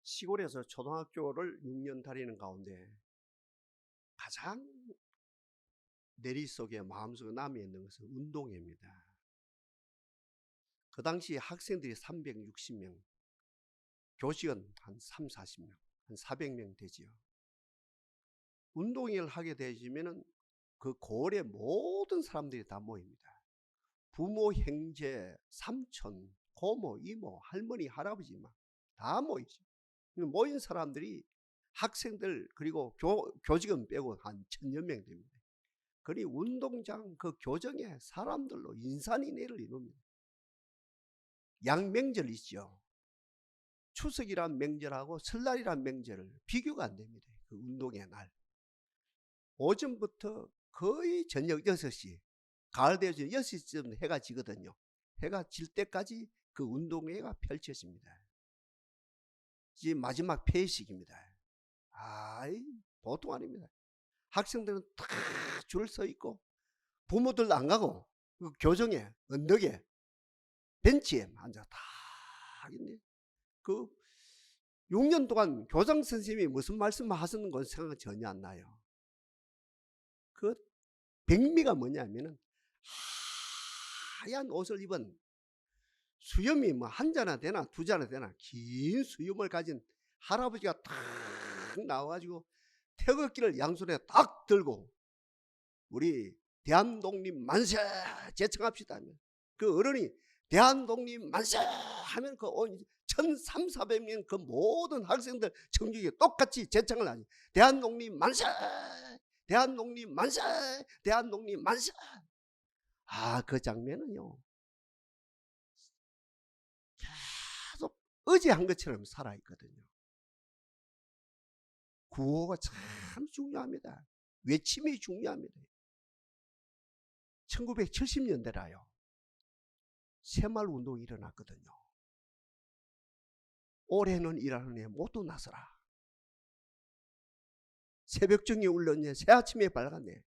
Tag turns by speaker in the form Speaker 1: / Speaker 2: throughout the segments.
Speaker 1: 시골에서 초등학교를 6년 다니는 가운데 가장 내리속에 마음속에 남아있는 것은 운동회입니다. 그 당시 학생들이 360명, 교직원 한 3, 40명, 한 400명 되지요. 운동회를 하게 되시면은 그 고을의 모든 사람들이 다 모입니다. 부모, 형제, 삼촌, 고모, 이모, 할머니, 할아버지 다 모이죠. 모인 사람들이 학생들 그리고 교직원 빼고 한 1000여 명 됩니다. 그러니 운동장 그 교정에 사람들로 인산인해를 이룹니다. 양명절 있죠. 추석이란 명절하고 설날이란 명절을 비교가 안 됩니다. 그 운동의 날. 오전부터 거의 저녁 6시, 가을 되어서 6시쯤 해가 지거든요. 해가 질 때까지 그 운동회가 펼쳐집니다. 이제 마지막 폐회식입니다. 보통 아닙니다. 학생들은 다 줄 서 있고 부모들도 안 가고 그 교정에 언덕에 벤치에 앉아 다 하겠네. 그 6년 동안 교장 선생님이 무슨 말씀을 하시는 건 생각 전혀 안 나요. 그 백미가 뭐냐면은 하얀 옷을 입은 수염이 뭐 한 자나 되나 두 자나 되나 긴 수염을 가진 할아버지가 탁 나와가지고 태극기를 양손에 딱 들고 우리 대한독립 만세 제청합시다 하면 그 어른이 대한독립 만세 하면 그 1300~1400명 그 모든 학생들 청중이 똑같이 제청을 하지. 대한독립 만세 대한독립 만세 대한독립 만세. 그 장면은요 계속 어제 한 것처럼 살아있거든요. 구호가 참 중요합니다. 외침이 중요합니다. 1970년대라요. 새마을운동이 일어났거든요. 올해는 일하는 애 모두 나서라. 새벽정이 울렸네. 새아침에 밝았네.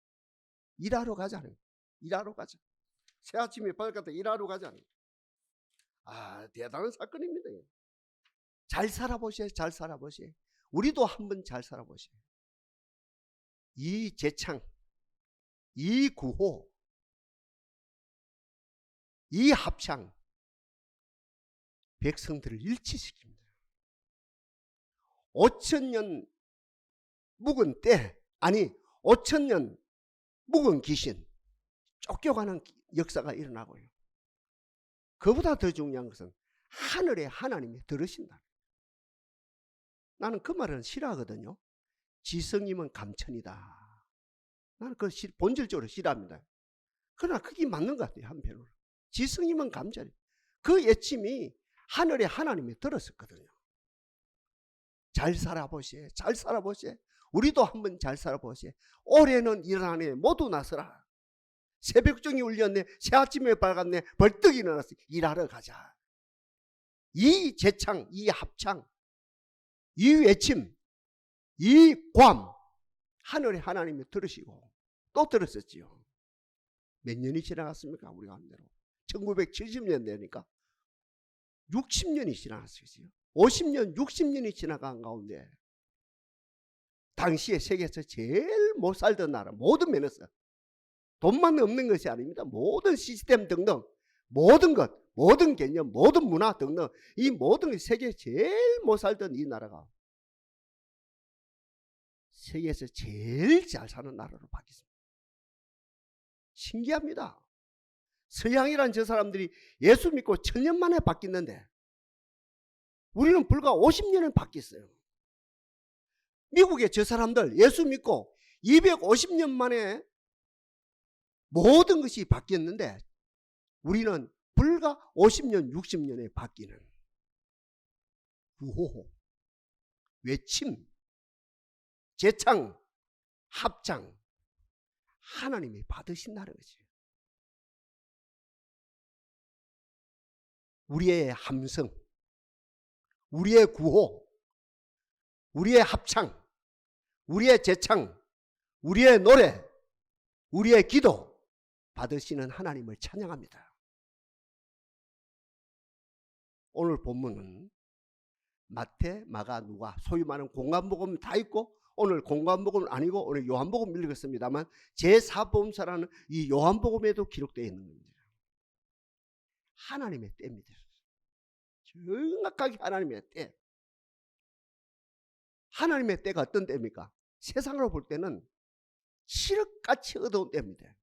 Speaker 1: 일하러 가자는. 일하러 가자. 새아침에 밝았다 일하러 가자는. 대단한 사건입니다. 잘 살아보세요. 잘 살아보세요. 우리도 한번 잘 살아보세요. 이 재창, 이 구호, 이 합창 백성들을 일치시킵니다. 5000년 묵은 때, 아니 5000년 묵은 귀신 쫓겨가는 역사가 일어나고요. 그보다 더 중요한 것은 하늘의 하나님이 들으신다. 나는 그 말은 싫어하거든요. 지성이면 감천이다. 나는 그 본질적으로 싫어합니다. 그러나 그게 맞는 것 같아요. 한편으로. 지성이면 감천. 그 외침이 하늘의 하나님이 들었었거든요. 잘 살아보시오. 잘 살아보시오. 우리도 한번 잘 살아보시오. 올해는 일하네 모두 나서라. 새벽종이 울렸네. 새아침에 밝았네. 벌떡 일어나서 일하러 가자. 이 재창, 이 합창, 이 외침, 이 괌 하늘의 하나님이 들으시고 또 들었었지요. 몇 년이 지나갔습니까? 우리가 한 대로 1970년대니까 60년이 지나갔어요. 50년, 60년이 지나간 가운데 당시에 세계에서 제일 못 살던 나라 모든 면에서 돈만 없는 것이 아닙니다. 모든 시스템 등등 모든 것, 모든 개념, 모든 문화 등등 이 모든 것이 세계에 제일 못 살던 이 나라가 세계에서 제일 잘 사는 나라로 바뀌었습니다. 신기합니다. 서양이란 저 사람들이 예수 믿고 1000년 만에 바뀌었는데 우리는 불과 50년을 바뀌었어요. 미국의 저 사람들 예수 믿고 250년 만에 모든 것이 바뀌었는데 우리는 불과 50년, 60년에 바뀌는 구호, 외침, 재창, 합창 하나님이 받으신다는 거지. 우리의 함성, 우리의 구호, 우리의 합창, 우리의 재창, 우리의 노래, 우리의 기도 받으시는 하나님을 찬양합니다. 오늘 본문은 마태, 마가, 누가 소위 말하는 공관복음 다 있고 오늘 공관복음은 아니고 오늘 요한복음 읽었습니다만 제4복음서라는 이 요한복음에도 기록되어 있는 겁니다. 하나님의 때입니다. 정확하게 하나님의 때. 하나님의 때가 어떤 때입니까? 세상으로 볼 때는 칠흑같이 어두운 때입니다.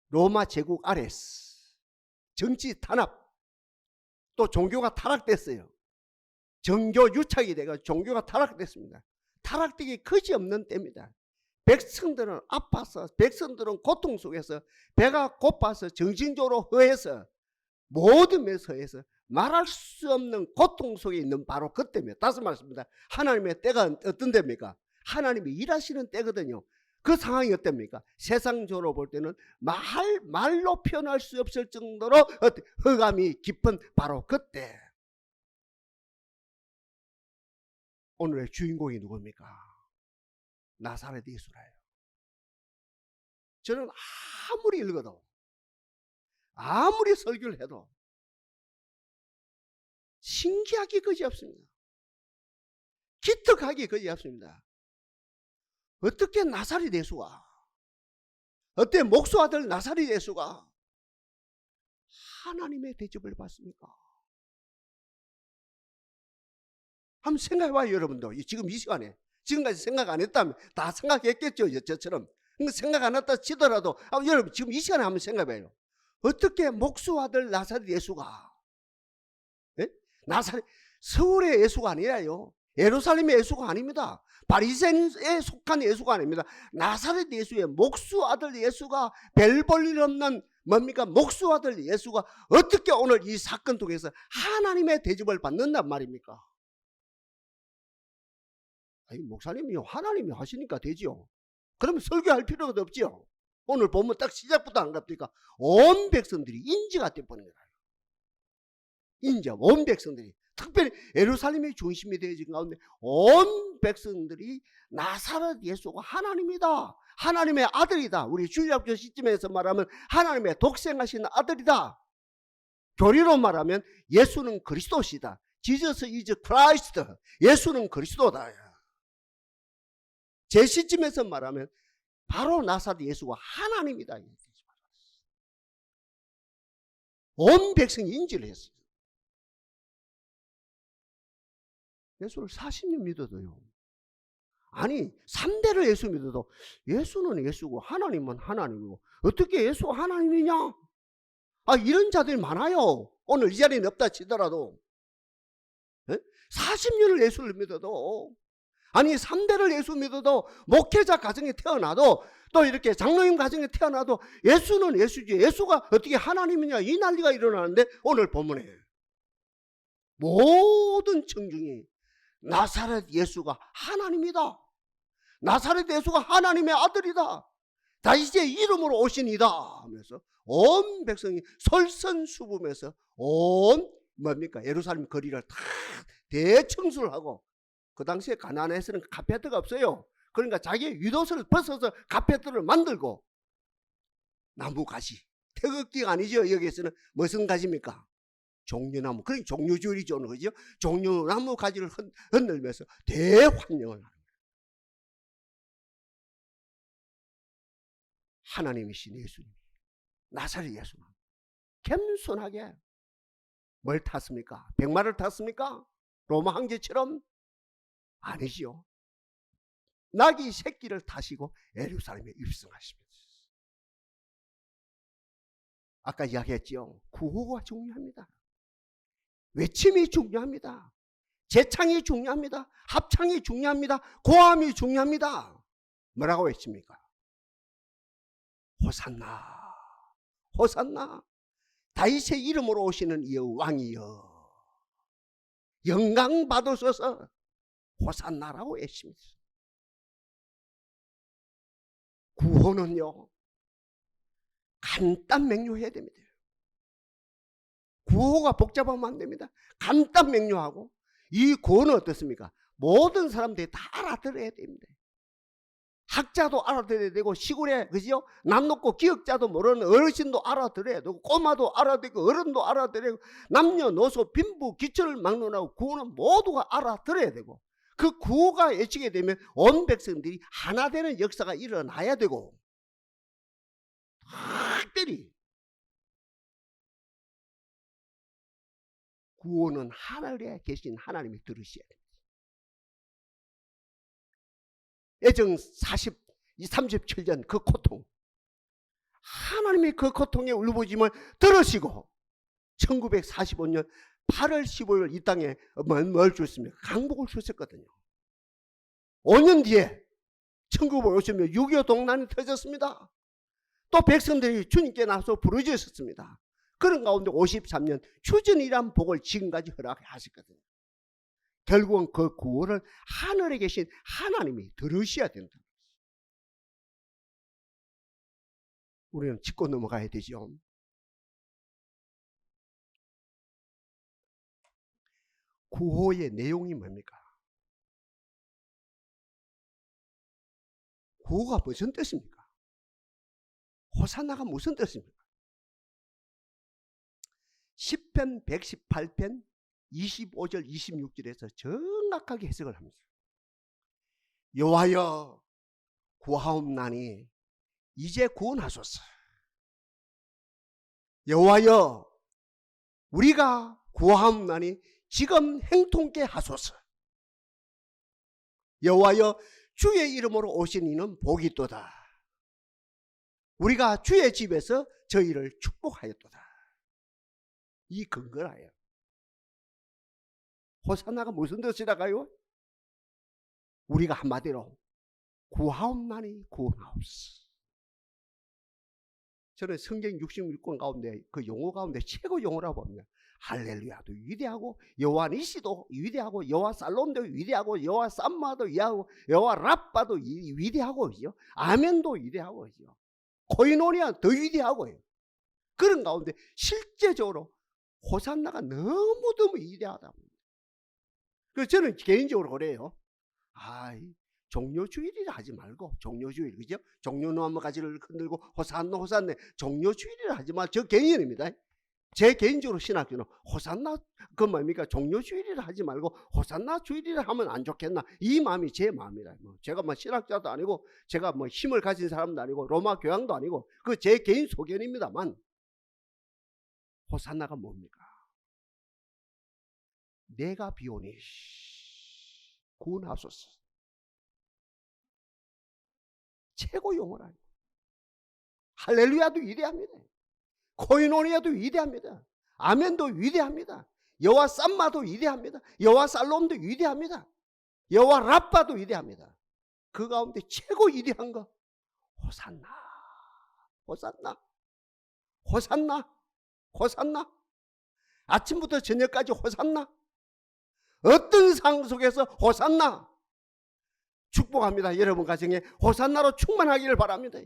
Speaker 1: 로마 제국 아래서 정치 탄압, 또 종교가 타락됐어요. 정교 유착이 돼서 종교가 타락됐습니다. 타락되기 그지없는 때입니다. 백성들은 아파서, 백성들은 고통 속에서, 배가 고파서, 정신적으로 허해서, 모든 면에서 허해서 말할 수 없는 고통 속에 있는 바로 그때입니다. 다시 말씀입니다. 하나님의 때가 어떤 때입니까? 하나님이 일하시는 때거든요. 그 상황이 어땠습니까? 세상적으로 볼 때는 말로 표현할 수 없을 정도로 흑암이 깊은 바로 그때. 오늘의 주인공이 누굽니까? 나사렛 예수라요. 저는 아무리 읽어도, 아무리 설교를 해도 신기하기 그지없습니다. 기특하기 그지없습니다. 어떻게 나사렛 예수가, 어때 목수 아들 나사렛 예수가 하나님의 대접을 받습니까? 한번 생각해봐요, 여러분도. 지금 이 시간에 지금까지 생각 안 했다면 다 생각했겠죠, 저처럼. 생각 안 했다 치더라도 여러분 지금 이 시간에 한번 생각해봐요. 어떻게 목수 아들 나사렛 예수가, 예? 나사렛, 서울의 예수가 아니라요, 예루살렘의 예수가 아닙니다. 바리새인에 속한 예수가 아닙니다. 나사렛 예수의 목수 아들 예수가, 별 볼 일 없는 뭡니까? 목수 아들 예수가 어떻게 오늘 이 사건 통해서 하나님의 대접을 받는단 말입니까? 아니, 목사님이 하나님이 하시니까 되지요. 그러면 설교할 필요가 없지요. 오늘 보면 딱 시작부터 안 갑니까? 온 백성들이 인지가 돼버린 거예요. 인지, 온 백성들이. 특별히 예루살렘이 중심이 되어진 가운데 온 백성들이 나사렛 예수가 하나님이다, 하나님의 아들이다. 우리 주일학교 시점에서 말하면 하나님의 독생하신 아들이다. 교리로 말하면 예수는 그리스도시다. Jesus is Christ. 예수는 그리스도다. 제 시점에서 말하면 바로 나사렛 예수가 하나님이다. 온 백성이 인지를 했어요. 예수를 40년 믿어도요, 아니 3대를 예수 믿어도 예수는 예수고 하나님은 하나님이고 어떻게 예수가 하나님이냐? 이런 자들이 많아요. 오늘 이 자리는 없다 치더라도 40년을 예수를 믿어도, 아니 3대를 예수 믿어도, 목회자 가정에 태어나도, 또 이렇게 장로님 가정에 태어나도 예수는 예수지, 예수가 어떻게 하나님이냐, 이 난리가 일어나는데 오늘 본문에 모든 청중이 나사렛 예수가 하나님이다, 나사렛 예수가 하나님의 아들이다, 다윗의 이름으로 오시니다 하면서 온 백성이 솔선수범해서 온 뭡니까? 예루살렘 거리를 다 대청소를 하고, 그 당시에 가나안에서는 카페트가 없어요. 그러니까 자기의 윗옷을 벗어서 카페트를 만들고, 나무 가지, 태극기가 아니죠. 여기에서는 무슨 가지입니까? 종려나무, 그러니까 종려주의죠, 그죠? 종려나무 가지를 흔들면서 대환영을 하는 거예요. 하나님이신 예수님, 나사렛 예수는 겸손하게 뭘 탔습니까? 백마를 탔습니까? 로마 황제처럼? 아니지요. 나귀 새끼를 타시고 예루살렘에 입성하십니다. 아까 이야기했지요. 구호가 중요합니다. 외침이 중요합니다. 재창이 중요합니다. 합창이 중요합니다. 고함이 중요합니다. 뭐라고 외칩니까? 호산나, 호산나, 다윗의 이름으로 오시는 이여 왕이여, 영광 받으소서, 호산나라고 외칩니다. 구호는요, 간단명료해야 됩니다. 구호가 복잡하면 안 됩니다. 간단명료하고, 이 구호는 어떻습니까? 모든 사람들이 다 알아들어야 됩니다. 학자도 알아들어야 되고 시골에 그죠? 남 놓고 기억자도 모르는 어르신도 알아들어야 되고 꼬마도 알아들어야 되고 어른도 알아들어야 되고 남녀노소 빈부 기초를 막론하고 구호는 모두가 알아들어야 되고 그 구호가 외치게 되면 온 백성들이 하나 되는 역사가 일어나야 되고 특별히 구호는 하늘에 계신 하나님이 들으셔야 됩니다. 애정 37년 그 고통, 하나님이 그 고통의 울부짖음을 들으시고 1945년 8월 15일 이 땅에 뭘 줬습니까? 강복을 줬었거든요. 5년 뒤에 1950년 6.25 동란이 터졌습니다. 또 백성들이 주님께 나서 부르짖었습니다. 그런 가운데 53년 휴전이란 복을 지금까지 허락하셨거든요. 결국은 그 구호를 하늘에 계신 하나님이 들으셔야 된다. 우리는 짚고 넘어가야 되죠. 구호의 내용이 뭡니까? 구호가 무슨 뜻입니까? 호산나가 무슨 뜻입니까? 10편 118편 25절 26절에서 정확하게 해석을 합니다. 여호와여 구하옵나니 이제 구원하소서. 여호와여 우리가 구하옵나니 지금 행통케 하소서. 여호와여 주의 이름으로 오신 이는 복이 있도다. 우리가 주의 집에서 저희를 축복하였도다. 이 근거라요. 호산나가 무슨 뜻이라가요? 우리가 한마디로 구하옵나니 구원하옵소서. 저는 성경 66권 가운데 그 용어 가운데 최고 용어라고 봅니다. 할렐루야도 위대하고 여호와 니시도 위대하고 여호와 살롬도 위대하고 여호와 삼마도 위대하고 여호와 라빠도 위대하고 아멘도 위대하고 코이노니아 더 위대하고요. 그런 가운데 실제적으로 호산나가 너무너무 위대하다. 그래서 저는 개인적으로 그래요. 종료주일이라 하지 말고 종료주일 그죠? 종료나무 가지를 흔들고 호산나 호산네 종료주일이라 하지 마. 저 개인입니다. 제 개인적으로 신학교는 호산나 그 뭡니까? 종료주일이라 하지 말고 호산나 주일이라 하면 안 좋겠나? 이 마음이 제 마음이다. 제가 신학자도 아니고 제가 힘을 가진 사람도 아니고 로마 교양도 아니고 그 제 개인 소견입니다만 호산나가 뭡니까? 내가 비오니 구원하소서. 최고 용어라니. 할렐루야도 위대합니다. 코이노니아도 위대합니다. 아멘도 위대합니다. 여호와 삼마도 위대합니다. 여호와 살롬도 위대합니다. 여호와 라빠도 위대합니다. 그 가운데 최고 위대한 거 호산나, 호산나, 호산나, 호산나. 아침부터 저녁까지 호산나. 어떤 상황 속에서 호산나 축복합니다. 여러분 가정에 호산나로 충만하기를 바랍니다.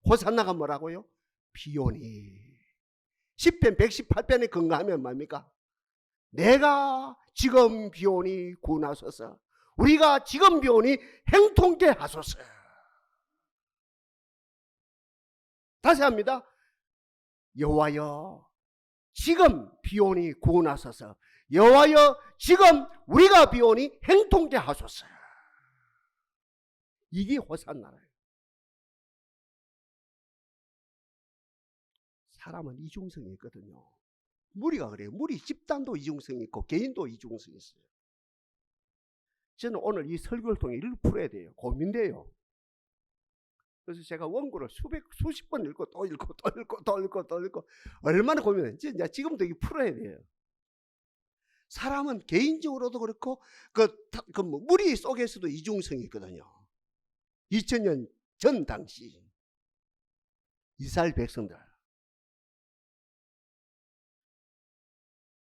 Speaker 1: 호산나가 뭐라고요? 비오니. 10편 118편에 근거하면 뭡니까? 내가 지금 비오니 구원하소서. 우리가 지금 비오니 행통케 하소서. 다시 합니다. 여호와여 지금 비오니 구원하소서. 여호와여 지금 우리가 비오니 행통케 하소서. 이게 호산나라예요. 사람은 이중성이 있거든요. 무리가 그래요. 무리 집단도 이중성이 있고 개인도 이중성이 있어요. 저는 오늘 이 설교를 통해 이를 풀어야 돼요. 고민돼요. 그래서 제가 원고를 수십 번 읽고 또 읽고 또 읽고 또 읽고 또 읽고 얼마나 고민했지. 지금도 이게 풀어야 돼요. 사람은 개인적으로도 그렇고 무리 속에서도 이중성이 있거든요. 2000년 전 당시 이스라엘 백성들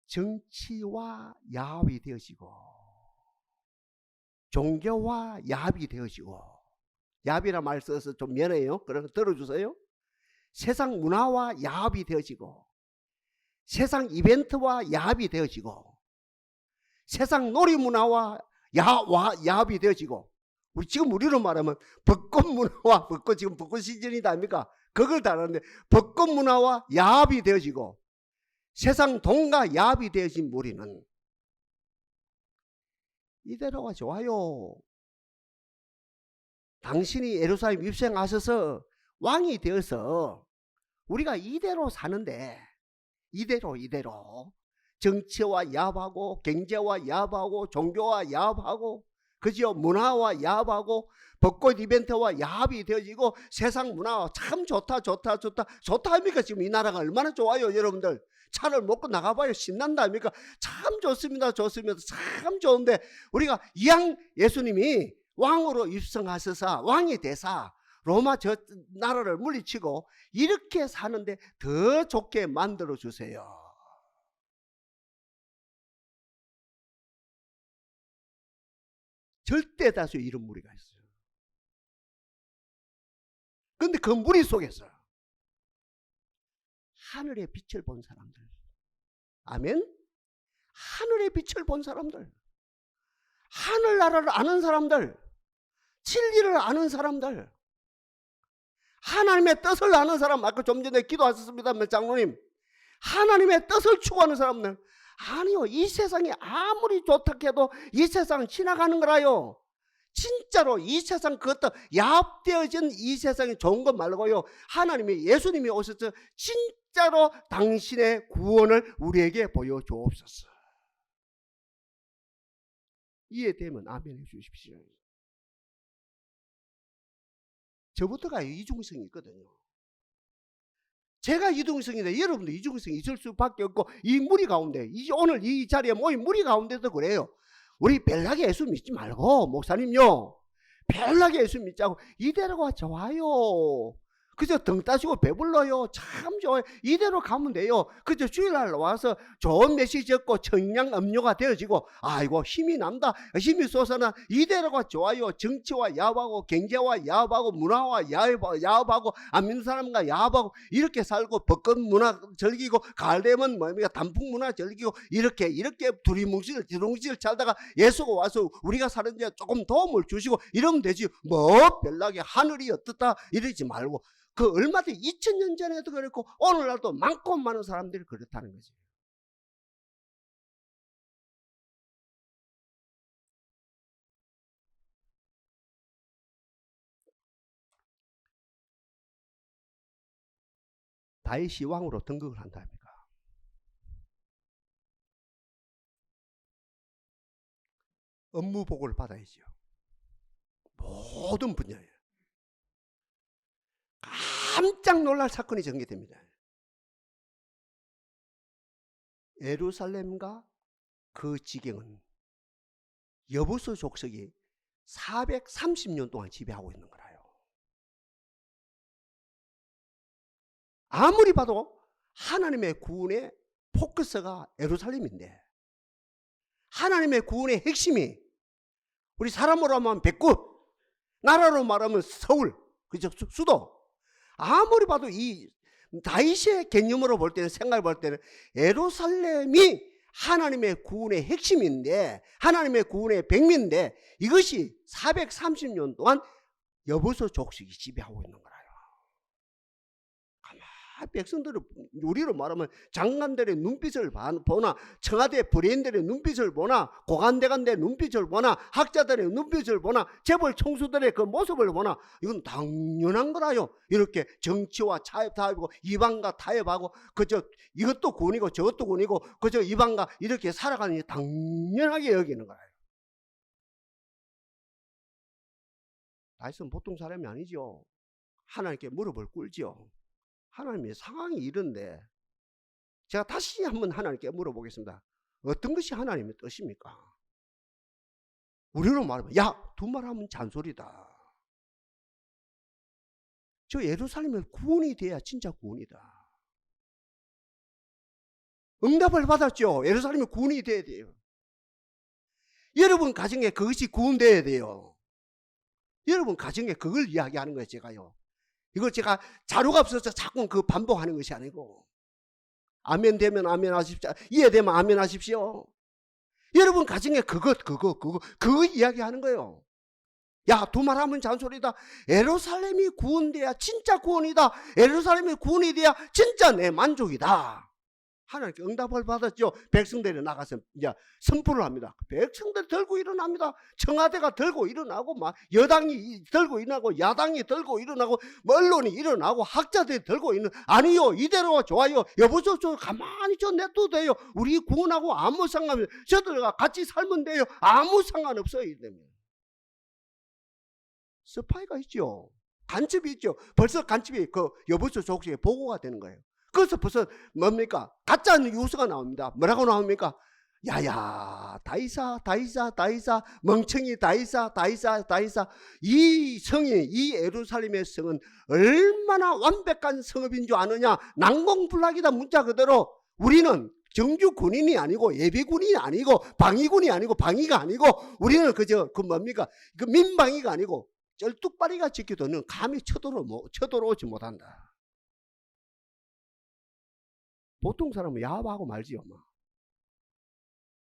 Speaker 1: 정치와 야합이 되어지고 종교와 야합이 되어지고, 야합이라 말 써서 좀 미안해요. 그래서 들어주세요. 세상 문화와 야합이 되어지고 세상 이벤트와 야합이 되어지고 세상 놀이문화와 야합이 되어지고 지금 우리로 말하면 벚꽃 문화와 지금 벚꽃 시즌이다 아닙니까? 그걸 다루는데 벚꽃 문화와 야합이 되어지고 세상 돈과 야합이 되어진 우리는 이대로가 좋아요. 당신이 예루살렘 입성하셔서 왕이 되어서 우리가 이대로 사는데 이대로 정치와 야합하고 경제와 야합하고 종교와 야합하고 그죠? 문화와 야합하고 벚꽃 이벤트와 야합이 되어지고 세상 문화와 참 좋다 합니까? 지금 이 나라가 얼마나 좋아요 여러분들. 차를 먹고 나가봐요. 신난다 합니까? 참 좋습니다. 참 좋은데 우리가 이왕 예수님이 왕으로 입성하셔서 왕이 되사 로마 저 나라를 물리치고 이렇게 사는데 더 좋게 만들어 주세요. 절대 다수 이런 무리가 있어요. 그런데 그 무리 속에서 하늘의 빛을 본 사람들, 아멘? 하늘의 빛을 본 사람들, 하늘나라를 아는 사람들, 진리를 아는 사람들, 하나님의 뜻을 아는 사람, 아까 좀 전에 기도하셨습니다 장로님. 하나님의 뜻을 추구하는 사람들. 아니요, 이 세상이 아무리 좋다 해도 이 세상은 지나가는 거라요. 진짜로 이 세상 그것도 야합되어진 이 세상이 좋은 것 말고요, 하나님이 예수님이 오셔서 진짜로 당신의 구원을 우리에게 보여주옵소서. 이해되면 아멘 해주십시오. 저부터가 이중성이 있거든요. 제가 이중성인데 여러분도 이중성이 있을 수밖에 없고, 이 무리 가운데 오늘 이 자리에 모인 무리 가운데도 그래요. 우리 별나게 예수 믿지 말고 목사님요, 별나게 예수 믿자고 이대로가 좋아요. 그저 등 따시고 배불러요. 참 좋아요. 이대로 가면 돼요. 그저 주일날 와서 좋은 메시지 듣고 청량 음료가 되어지고 아이고 힘이 난다, 힘이 솟아나. 이대로가 좋아요. 정치와 야합하고 경제와 야합하고 문화와 야합하고 안 믿는 사람과 야합하고 이렇게 살고 벚꽃 문화 즐기고 가을 되면 뭡니까 단풍 문화 즐기고 이렇게 두리뭉실 살다가 예수가 와서 우리가 사는 데 조금 도움을 주시고 이러면 되지. 뭐 별나게 하늘이 어떻다 이러지 말고, 그 얼마든지 2000년 전에도 그랬고 오늘날도 많고 많은 사람들이 그렇다는 거지. 다윗이 왕으로 등극을 한다 합니까? 업무 보고를 받아야죠. 모든 분야에. 깜짝 놀랄 사건이 전개됩니다. 예루살렘과 그 지경은 여부수 족속이 430년 동안 지배하고 있는 거라요. 아무리 봐도 하나님의 구원의 포커스가 예루살렘인데, 하나님의 구원의 핵심이 우리 사람으로 하면 백구, 나라로 말하면 서울, 그죠? 수도. 아무리 봐도 이 다윗의 개념으로 볼 때는, 생각을 볼 때는 예루살렘이 하나님의 구원의 핵심인데, 하나님의 구원의 백미인데, 이것이 430년 동안 여부수 족속이 지배하고 있는 거라요. 백성들을, 우리로 말하면 장관들의 눈빛을 보나, 청와대 브레인들의 눈빛을 보나, 고관대관의 눈빛을 보나, 학자들의 눈빛을 보나, 재벌 총수들의 그 모습을 보나, 이건 당연한 거라요. 이렇게 정치와 타협하고 이방과 타협하고 그저 이것도 군이고 저것도 군이고 그저 이방과 이렇게 살아가는 게 당연하게 여기는 거예요. 다윗은 보통 사람이 아니죠. 하나님께 무릎을 꿇죠. 하나님의 상황이 이런데, 제가 다시 한번 하나님께 물어보겠습니다. 어떤 것이 하나님의 뜻입니까? 우리로 말하면 두 말 하면 잔소리다. 저 예루살렘의 구원이 돼야 진짜 구원이다. 응답을 받았죠. 예루살렘의 구원이 돼야 돼요. 여러분 가정에 그것이 구원돼야 돼요. 여러분 가정에 그걸 이야기하는 거예요. 제가요, 이걸 제가 자료가 없어서 자꾸 그 반복하는 것이 아니고, 아멘 되면 아멘 하십시오, 이해되면 아멘 하십시오. 여러분 가정에 그거 이야기하는 거예요. 야, 두말하면 잔소리다. 예루살렘이 구원돼야 진짜 구원이다. 예루살렘이 구원이 돼야 진짜 내 만족이다. 하나님께 응답을 받았죠. 백성들이 나가서 이제 선포를 합니다. 백성들 들고 일어납니다. 청와대가 들고 일어나고, 막 여당이 들고 일어나고, 야당이 들고 일어나고, 언론이 일어나고, 학자들이 들고 일어나고, 아니요, 이대로 좋아요. 여보소, 저 가만히 저 냅둬도 돼요. 우리 구원하고 아무 상관없어요. 저들과 같이 살면 돼요. 아무 상관없어요. 이러면 스파이가 있죠. 간첩이 있죠. 벌써 간첩이 그 여보소 조직에 보고가 되는 거예요. 그래서 벌써 뭡니까? 가짜 뉴스가 나옵니다. 뭐라고 나옵니까? 야야, 다이사, 멍청이 다이사. 이 성이, 이 예루살렘의 성은 얼마나 완벽한 성읍인 줄 아느냐? 난공불락이다. 문자 그대로. 우리는 정규 군인이 아니고, 예비군이 아니고, 방위군이 아니고, 방위가 아니고, 우리는 그저 그 뭡니까? 그 민방위가 아니고 쩔뚝바리가 지켜도는 감히 쳐들어오지 못한다. 보통 사람은 야합하고 말지요.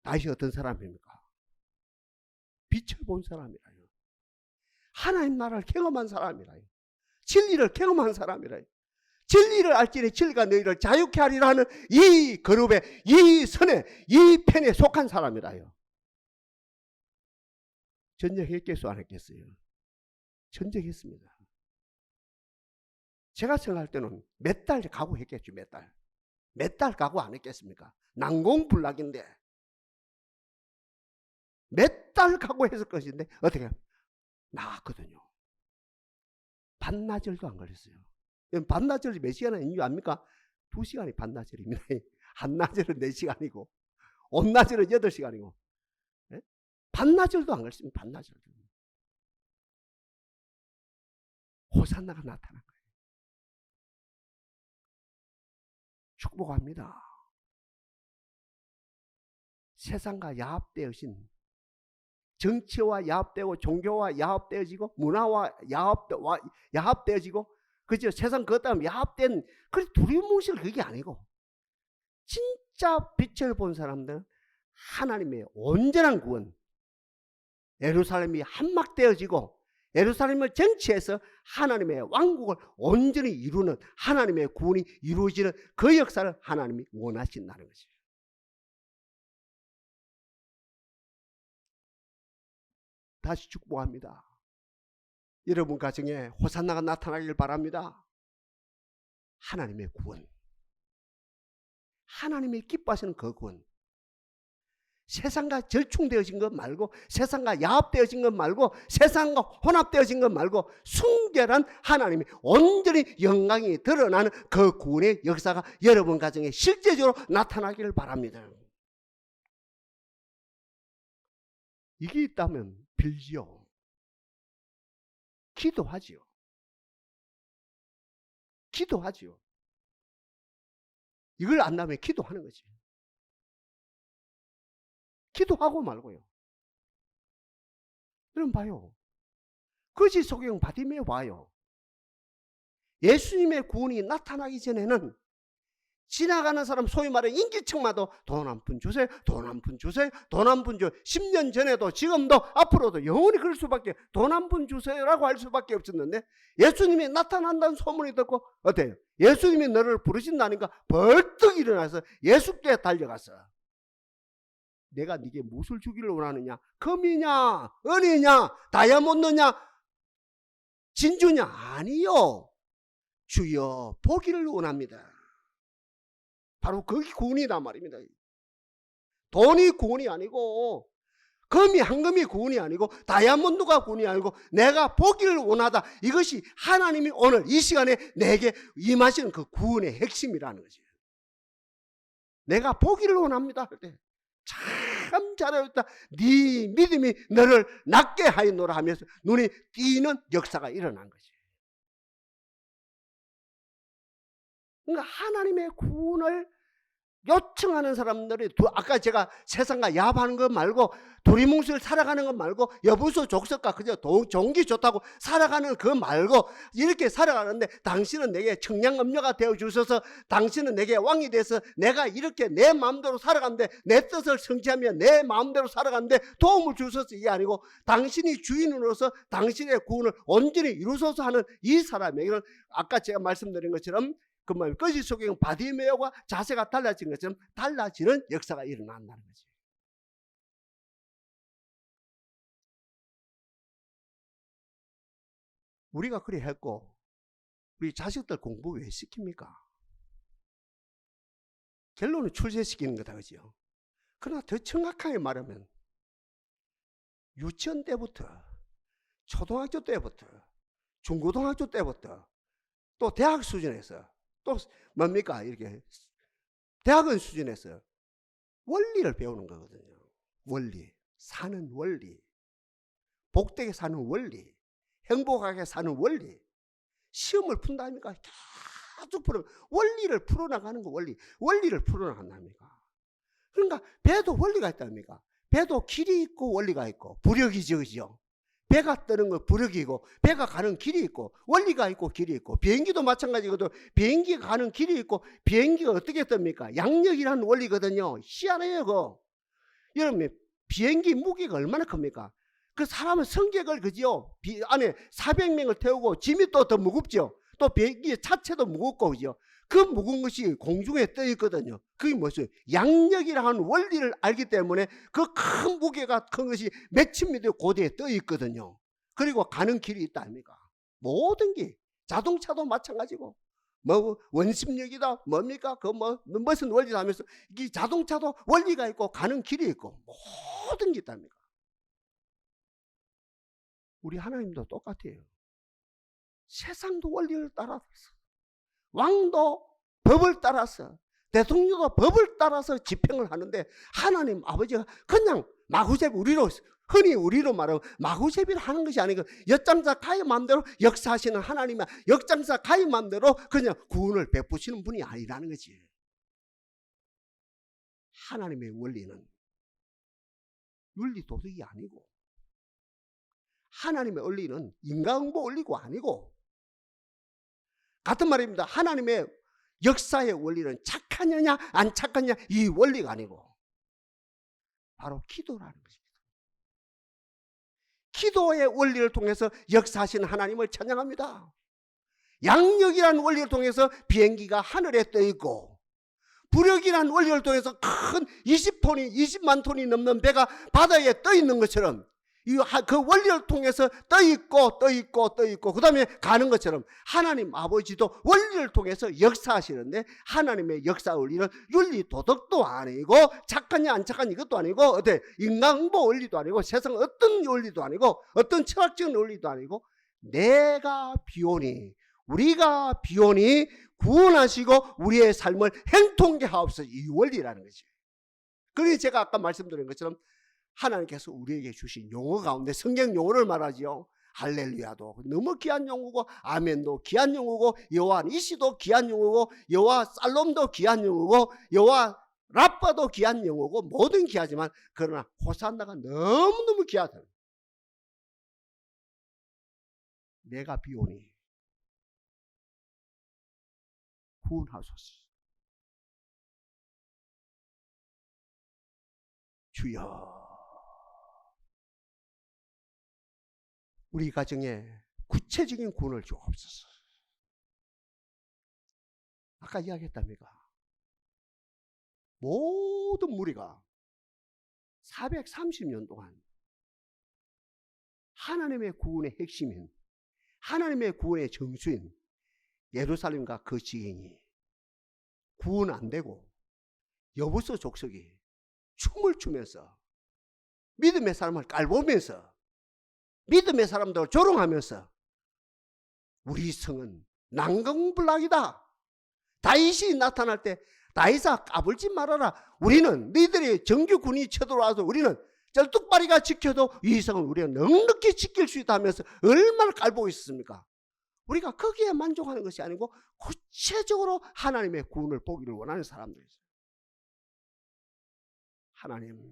Speaker 1: 다윗이 어떤 사람입니까? 빛을 본 사람이라요. 하나님 나라를 경험한 사람이라요. 진리를 경험한 사람이라요. 진리를 알지니 진리가 너희를 자유케 하리라 하는 이 그룹에, 이 선에, 이 편에 속한 사람이라요. 전쟁했겠소, 안 했겠어요? 전쟁했습니다. 제가 생각할 때는 몇 달 각오했겠죠. 몇 달 각오 안 했겠습니까? 난공불락인데 몇 달 각오했을 것인데 어떻게 나왔거든요. 반나절도 안 걸렸어요. 반나절이 몇 시간인 줄 압니까? 2시간이 반나절입니다. 한나절은 4시간이고 온나절은 8시간이고 반나절도 안 걸렸습니다. 반나절도. 호산나가 나타난 거예요. 축복합니다. 세상과 야합되어진, 정치와 야합되고 종교와 야합되어지고 문화와 야합되어지고, 그죠? 세상 그것 때문에 야합된 그 두리뭉실 그게 아니고, 진짜 빛을 본 사람들은 하나님의 온전한 구원, 예루살렘이 함락되어지고 예루살렘을 정치해서 하나님의 왕국을 온전히 이루는, 하나님의 구원이 이루어지는 그 역사를 하나님이 원하신다는 것이죠. 다시 축복합니다. 여러분 가정에 호산나가 나타나길 바랍니다. 하나님의 구원, 하나님이 기뻐하시는 그 구원, 세상과 절충되어진 것 말고, 세상과 야합되어진 것 말고, 세상과 혼합되어진 것 말고, 순결한 하나님이 온전히 영광이 드러나는 그 구원의 역사가 여러분 가정에 실제적으로 나타나기를 바랍니다. 이게 있다면 빌지요. 기도하지요. 기도하지요. 이걸 안다면 기도하는 거지. 기도하고 말고요. 여러분 봐요. 거짓 소경 바디메오 와요. 예수님의 구원이 나타나기 전에는 지나가는 사람, 소위 말해 인기척마다 돈 한 푼 주세요, 돈 한 푼 주세요, 돈 한 푼 주세요. 10년 전에도 지금도 앞으로도 영원히 그럴 수밖에, 돈 한 푼 주세요라고 할 수밖에 없었는데, 예수님이 나타난다는 소문이 듣고 어때요? 예수님이 너를 부르신다니까 벌떡 일어나서 예수께 달려갔어. 내가 네게 무엇을 주기를 원하느냐? 금이냐? 은이냐? 다이아몬드냐? 진주냐? 아니요. 주여 보기를 원합니다. 바로 그게 구원이란 말입니다. 돈이 구원이 아니고, 금이 황금이 구원이 아니고, 다이아몬드가 구원이 아니고, 내가 보기를 원하다. 이것이 하나님이 오늘 이 시간에 내게 임하시는 그 구원의 핵심이라는 거죠. 내가 보기를 원합니다. 그때 참 잘하였다. 네 믿음이 너를 낫게 하였노라 하면서 눈이 띄는 역사가 일어난 거지. 그러니까 하나님의 구원을 요청하는 사람들이 아까 제가 세상과 야합하는 것 말고 두리뭉술 살아가는 것 말고 여부수 족속과 그저 종기 좋다고 살아가는 그 말고 이렇게 살아가는데 당신은 내게 청량음료가 되어 주셔서 당신은 내게 왕이 돼서 내가 이렇게 내 마음대로 살아가는데 내 뜻을 성취하며 내 마음대로 살아가는데 도움을 주셔서 이게 아니고 당신이 주인으로서 당신의 구원을 온전히 이루소서 하는 이 사람에게는 아까 제가 말씀드린 것처럼 그 말 거짓 속에 바디메오가 자세가 달라진 것처럼 달라지는 역사가 일어난다는 거지. 우리가 그래 했고 우리 자식들 공부 왜 시킵니까? 결론은 출세시키는 거다, 그죠? 그러나 더 정확하게 말하면 유치원 때부터 초등학교 때부터 중고등학교 때부터 또 대학 수준에서 또 뭡니까? 이렇게 대학원 수준에서 원리를 배우는 거거든요. 원리, 사는 원리, 복되게 사는 원리, 행복하게 사는 원리. 시험을 푼다 합니까? 계속 원리를 풀어나가는 거. 원리를 풀어나간답니까? 그러니까 배도 원리가 있답니까? 배도 길이 있고 원리가 있고 부력이죠, 그죠? 배가 뜨는 거 부력이고 배가 가는 길이 있고 원리가 있고 길이 있고 비행기도 마찬가지거든. 비행기가 가는 길이 있고 비행기가 어떻게 뜹니까? 양력이라는 원리거든요. 희한해요, 그거. 여러분, 비행기 무게가 얼마나 큽니까? 그 사람은 승객을 그죠? 안에 400명을 태우고 짐이 또 더 무겁죠. 또 비행기 자체도 무겁고 그죠? 그 무거운 것이 공중에 떠 있거든요. 그게 무엇이에요? 양력이라 하는 원리를 알기 때문에 그 큰 무게가 큰 것이 몇천 미터 고대에 떠 있거든요. 그리고 가는 길이 있다 아닙니까? 모든 게 자동차도 마찬가지고 뭐 원심력이다 뭡니까? 그 뭐 무슨 원리다 하면서 이 자동차도 원리가 있고 가는 길이 있고 모든 게 있답니까? 우리 하나님도 똑같아요. 세상도 원리를 따라서 왕도 법을 따라서 대통령도 법을 따라서 집행을 하는데 하나님 아버지가 그냥 마구잡이 흔히 우리로 말하면 마구잡이를 하는 것이 아니고 역장사 가의 마음대로 역사하시는 하나님이 역장사 가의 마음대로 그냥 구원을 베푸시는 분이 아니라는 거지. 하나님의 원리는 윤리 도덕이 아니고 하나님의 원리는 인간응보 원리가 아니고 같은 말입니다. 하나님의 역사의 원리는 착하느냐 안 착하느냐 이 원리가 아니고 바로 기도라는 것입니다. 기도의 원리를 통해서 역사하시는 하나님을 찬양합니다. 양력이라는 원리를 통해서 비행기가 하늘에 떠 있고 부력이라는 원리를 통해서 큰 20만 톤이 넘는 배가 바다에 떠 있는 것처럼 그 원리를 통해서 떠 있고 그 다음에 가는 것처럼 하나님 아버지도 원리를 통해서 역사하시는데 하나님의 역사 원리는 윤리 도덕도 아니고 착하냐 안 착하냐 이것도 아니고 어때 인간응보 원리도 아니고 세상 어떤 원리도 아니고 어떤 철학적인 원리도 아니고 내가 비오니 우리가 비오니 구원하시고 우리의 삶을 행통케 하옵소서 이 원리라는 거지. 그래서 제가 아까 말씀드린 것처럼 하나님께서 우리에게 주신 용어 가운데 성경 용어를 말하지요. 할렐루야도 너무 귀한 용어고 아멘도 귀한 용어고 여호와 니시도 귀한 용어고 여호와 살롬도 귀한 용어고 여호와 라빠도 귀한 용어고 모든 귀하지만 그러나 호산나가 너무너무 귀하다. 내가 비오니 구원하소서. 주여 우리 가정에 구체적인 구원을 주옵소서. 아까 이야기했답니까? 모든 무리가 430년 동안 하나님의 구원의 핵심인 하나님의 구원의 정수인 예루살렘과 그 지경이 구원 안 되고 여부서 족속이 춤을 추면서 믿음의 사람을 깔보면서 믿음의 사람들을 조롱하면서 우리 성은 난공불락이다. 다윗이 나타날 때 다윗아 까불지 말아라. 우리는 너희들이 정규군이 쳐들어와서 우리는 쩔뚝바리가 지켜도 이 성은 우리가 넉넉히 지킬 수 있다 하면서 얼마나 깔보고 있었습니까? 우리가 거기에 만족하는 것이 아니고 구체적으로 하나님의 구원을 보기를 원하는 사람들이죠. 하나님,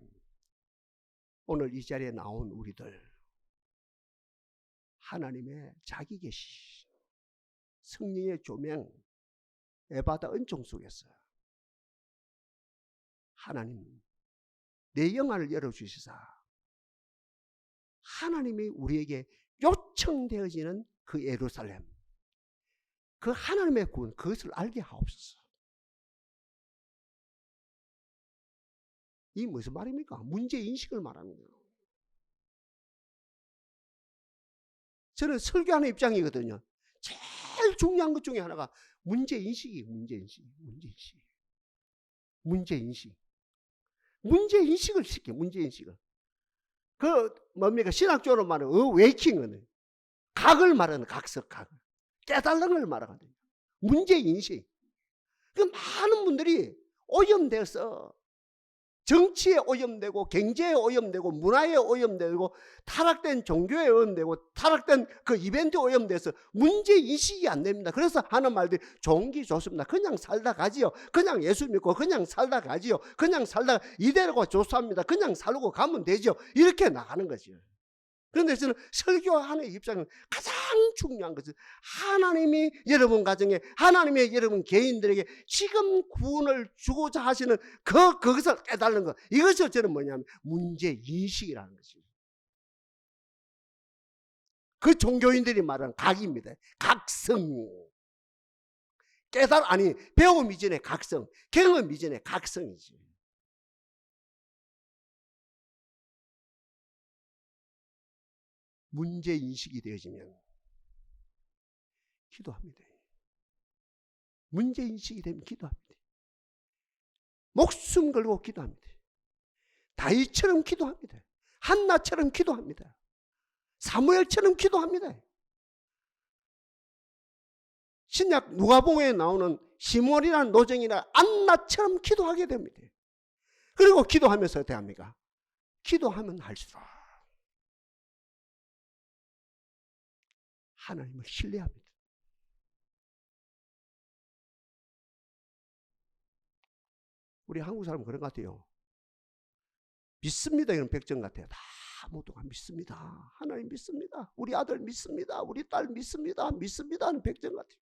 Speaker 1: 오늘 이 자리에 나온 우리들 하나님의 자기 계시, 성령의 조명, 에바다 은총 속에서 하나님 내 영안을 열어주시사 하나님이 우리에게 요청되어지는 그 예루살렘, 그 하나님의 구원, 그것을 알게 하옵소서. 이 무슨 말입니까? 문제인식을 말하는 거예요. 저는 설교하는 입장이거든요. 제일 중요한 것 중에 하나가 문제인식이에요. 문제인식을 시켜. 문제인식을. 그 뭡니까? 신학적으로 말하는 어웨이킹은 각을 말하는 각석, 각. 깨달는 걸 말하거든요. 문제인식. 그 많은 분들이 오염되어서 정치에 오염되고 경제에 오염되고 문화에 오염되고 타락된 종교에 오염되고 타락된 그 이벤트에 오염돼서 문제인식이 안 됩니다. 그래서 하는 말들이 좋은 게 좋습니다. 그냥 살다 가지요. 그냥 예수 믿고 그냥 살다 가지요. 그냥 살다가 이대로가 좋습니다. 그냥 살고 가면 되죠. 이렇게 나가는 거죠. 그런데 저는 설교하는 입장은 가장 중요한 것은 하나님이 여러분 가정에, 하나님의 여러분 개인들에게 지금 구원을 주고자 하시는 그것을 깨달는 것, 이것을 저는 뭐냐면 문제인식이라는 것입니다. 그 종교인들이 말하는 각입니다. 각성. 배움 이전의 각성, 경험 이전의 각성이지. 문제인식이 되어지면 기도합니다. 문제인식이 되면 기도합니다. 목숨 걸고 기도합니다. 다윗처럼 기도합니다. 한나처럼 기도합니다. 사무엘처럼 기도합니다. 신약 누가복음에 나오는 시몬이라는 노정이나 안나처럼 기도하게 됩니다. 그리고 기도하면서 어떻게 합니까? 기도하면 할수록 하나님을 신뢰합니다. 우리 한국 사람은 그런 것 같아요. 믿습니다 이런 백정 같아요. 다 모두가 믿습니다. 하나님 믿습니다. 우리 아들 믿습니다. 우리 딸 믿습니다. 믿습니다 하는 백정 같아요.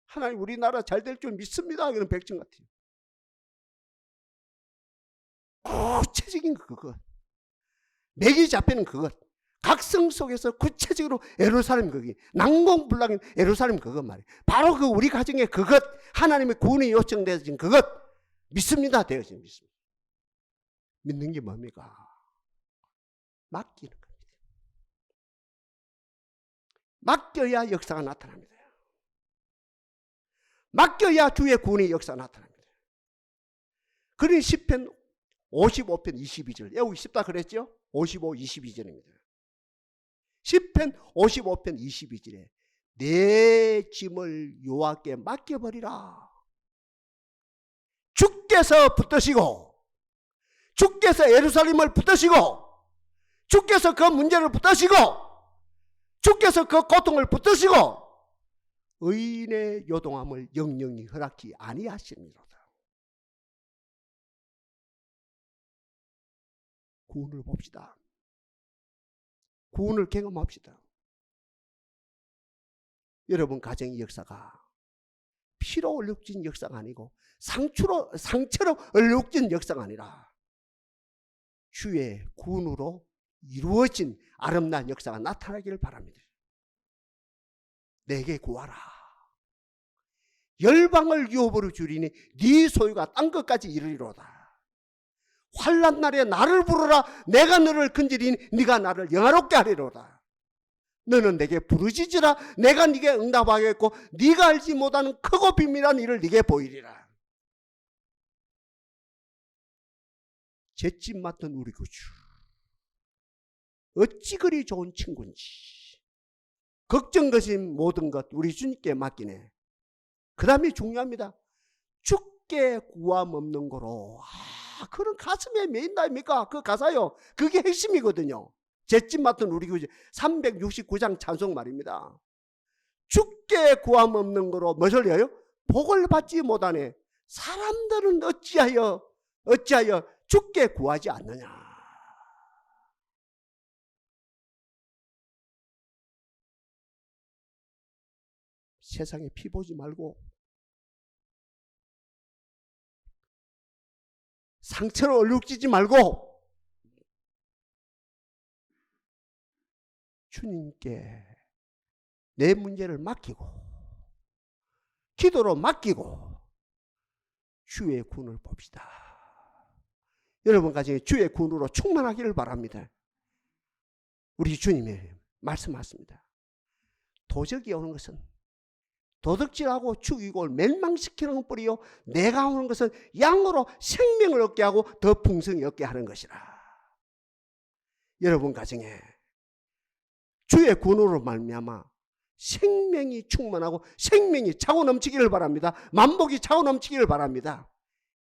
Speaker 1: 하나님 우리나라 잘 될 줄 믿습니다 이런 백정 같아요. 구체적인 그것, 맥이 잡히는 그것, 각성 속에서 구체적으로 예루살렘 거기 난공불락인 예루살렘 그것 말이에요. 바로 그 우리 가정의 그것, 하나님의 구원이 요청되어진 그것 믿습니다 되어진 믿습니다. 믿는 게 뭡니까? 맡기는 겁니다. 맡겨야 역사가 나타납니다. 맡겨야 주의 구원의 역사가 나타납니다. 그러니 시편 55편 22절 외우기 쉽다 그랬죠? 55, 22절입니다. 시편 55편 22절에 내 짐을 여호와께 맡겨버리라. 주께서 붙드시고, 주께서 예루살렘을 붙드시고, 주께서 그 문제를 붙드시고, 주께서 그 고통을 붙드시고 의인의 요동함을 영영히 허락히 아니하시니로다. 구원을 봅시다. 구원을 경험합시다. 여러분 가정의 역사가 피로 얼룩진 역사가 아니고 상처로 얼룩진 역사가 아니라 주의 구원으로 이루어진 아름다운 역사가 나타나기를 바랍니다. 내게 구하라. 열방을 유업으로 주리니 네 소유가 땅 끝까지 이르리로다. 환난 날에 나를 부르라. 내가 너를 건지리니 네가 나를 영화롭게 하리로다. 너는 내게 부르짖으라. 내가 네게 응답하겠고 네가 알지 못하는 크고 비밀한 일을 네게 보이리라. 잿집 맡은 우리 구주 어찌 그리 좋은 친구인지 걱정 것인 모든 것 우리 주님께 맡기네. 그 다음에 중요합니다. 주께 구함 없는 거로. 그런 가슴에 메인다입니까? 그 가사요. 그게 핵심이거든요. 잿집 맡은 우리 구주 369장 찬송 말입니다. 주께 구함 없는 거로 무엇을 해요? 복을 받지 못하네. 사람들은 어찌하여 어찌하여 죽게 구하지 않느냐. 세상에 피 보지 말고 상처를 얼룩지지 말고 주님께 내 문제를 맡기고 기도로 맡기고 주의 군을 봅시다. 여러분 가정에 주의 군으로 충만하기를 바랍니다. 우리 주님의 말씀 맞습니다. 도적이 오는 것은 도둑질하고 죽이고 멸망시키는 뿌리요 내가 오는 것은 양으로 생명을 얻게 하고 더 풍성히 얻게 하는 것이라. 여러분 가정에 주의 군으로 말미암아 생명이 충만하고 생명이 차고 넘치기를 바랍니다. 만복이 차고 넘치기를 바랍니다.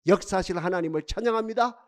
Speaker 1: 역사하실 하나님을 찬양합니다.